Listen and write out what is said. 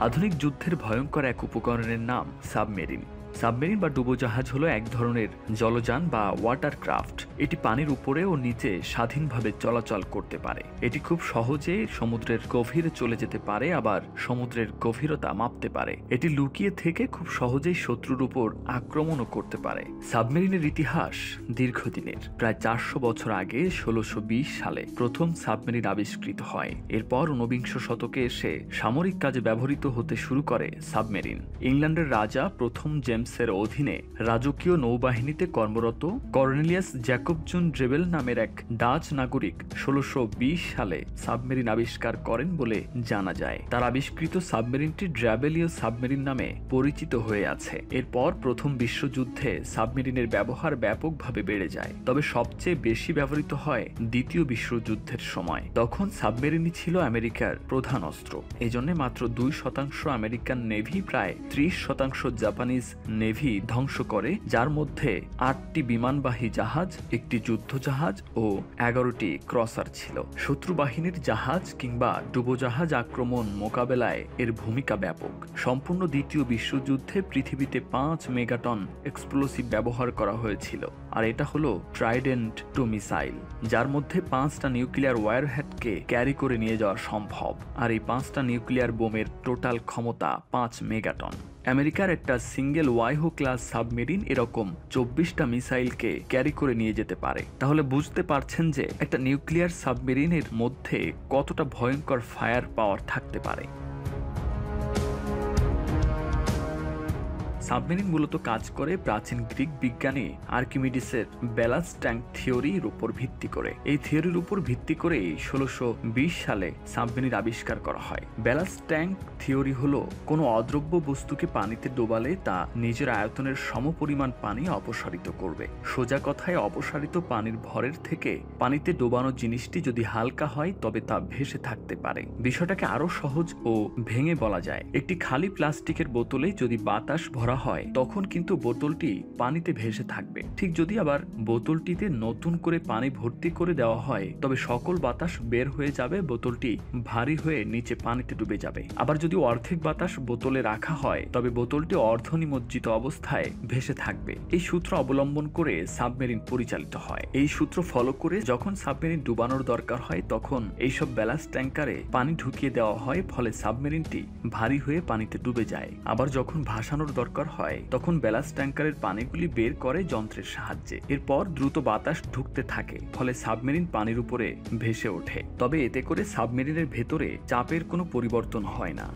আধুনিক যুদ্ধের ভয়ঙ্কর এক উপকরণের নাম সাবমেরিন। সাবমেরিন বা ডুবোজাহাজ হলো এক ধরনের জলযান বা ওয়াটারক্রাফট। এটি পানির উপরে ও নিচে স্বাধীনভাবে চলাচল করতে পারে। এটি খুব সহজে সমুদ্রের গভীরে চলে যেতে পারে, আবার সমুদ্রের গভীরতা মাপতে পারে। এটি লুকিয়ে থেকে খুব সহজেই শত্রুর উপর আক্রমণও করতে পারে। সাবমেরিনের ইতিহাস দীর্ঘদিনের। প্রায় 400 বছর আগে 1620 সালে প্রথম সাবমেরিন আবিষ্কৃত হয়। এরপর ঊনবিংশ শতকে এসে সামরিক কাজে ব্যবহৃত হতে শুরু করে সাবমেরিন। ইংল্যান্ডের রাজা প্রথম জেমসের অধীনে রাজকীয় নৌবাহিনীতে কর্মরত কর্নেলিয়াস জ্যাকবজন ড্রেবেল নামের এক ডাচ নাগরিক 1620 সালে সাবমেরিন আবিষ্কার করেন বলে জানা যায়। তার আবিষ্কৃত সাবমেরিনটি ড্র্যাবেলীয় সাবমেরিন নামে পরিচিত হয়ে আছে। এরপর প্রথম বিশ্বযুদ্ধে সাবমেরিনের ব্যবহার ব্যাপকভাবে বেড়ে যায়, তবে সবচেয়ে বেশি ব্যবহৃত হয় দ্বিতীয় বিশ্বযুদ্ধের সময়। তখন সাবমেরিনই ছিল আমেরিকার প্রধান অস্ত্র। এজন্য মাত্র 2% আমেরিকান নেভি, প্রায় 30% জাপানিজ নেভি ধ্বংস করে, যার মধ্যে 8টি বিমানবাহী জাহাজ, একটি যুদ্ধজাহাজ ও 11টি ক্রসার ছিল। শত্রু বাহিনীর জাহাজ কিংবা ডুবোজাহাজ আক্রমণ মোকাবেলায় এর ভূমিকা ব্যাপক। সম্পূর্ণ দ্বিতীয় বিশ্বযুদ্ধে পৃথিবীতে 5 মেগাটন এক্সপ্লোসিভ ব্যবহার করা হয়েছিল, আর এটা হলো ট্রাইডেন্ট 2 মিসাইল, যার মধ্যে 5টা নিউক্লিয়ার ওয়ারহেডকে ক্যারি করে নিয়ে যাওয়া সম্ভব। আর এই 5টা নিউক্লিয়ার বোমের টোটাল ক্ষমতা 5 মেগাটন। আমেরিকার একটা সিঙ্গেল ওয়াইহো ক্লাস সাবমেরিন এরকম 24টা মিসাইলকে ক্যারি করে নিয়ে যেতে পারে। তাহলে বুঝতে পারছেন যে একটা নিউক্লিয়ার সাবমেরিনের মধ্যে কতটা ভয়ঙ্কর ফায়ার পাওয়ার থাকতে পারে। সাবমেরিন মূলত কাজ করে প্রাচীন গ্রিক বিজ্ঞানী আর্কিমিডিসের ব্যালাস্ট ট্যাঙ্ক থিওরির উপর ভিত্তি করে। এই থিওরির উপর ভিত্তি করে 1620 সালে সাবমেরিন আবিষ্কার করা হয়। ব্যালাস্ট ট্যাঙ্ক থিওরি হলো কোনো অদ্রব্য বস্তুকে পানিতে ডোবালে তা নিজের আয়তনের সমপরিমাণ পানি অপসারিত করবে। সোজা কথায়, অপসারিত পানির ভরের থেকে পানিতে ডোবানো জিনিসটি যদি হালকা হয় তবে তা ভেসে থাকতে পারে। বিষয়টাকে আরো সহজ ও ভেঙে বলা যায়, একটি খালি প্লাস্টিকের বোতলে যদি বাতাস ভরা হয় তখন কিন্তু বোতলটি পানিতে ভেসে থাকবে। ঠিক যদি আবার বোতলটিতে নতুন করে পানি ভর্তি করে দেওয়া হয় তবে সকল বাতাস বের হয়ে যাবে, বোতলটি ভারী হয়ে নিচে পানিতে ডুবে যাবে। আবার যদি অর্ধেক বাতাস বোতলে রাখা হয় তবে বোতলটি অর্ধনিমজ্জিত অবস্থায় ভেসে থাকবে। এই সূত্র অবলম্বন করে সাবমেরিন পরিচালিত হয়। এই সূত্র ফলো করে যখন সাবমেরিন ডুবানোর দরকার হয় তখন এইসব ব্যালাস্ট ট্যাঙ্কারে পানি ঢুকিয়ে দেওয়া হয়, ফলে সাবমেরিনটি ভারী হয়ে পানিতে ডুবে যায়। আবার যখন ভাসানোর দরকার হয় তখন ব্যালাস্ট ট্যাঙ্কারের পানিগুলি বের করে যন্ত্রের সাহায্যে। এরপর দ্রুত বাতাস ঢুকতে থাকে, ফলে সাবমেরিন পানির উপরে ভেসে ওঠে। তবে এতে করে সাবমেরিনের ভেতরে চাপের কোনো পরিবর্তন হয় না।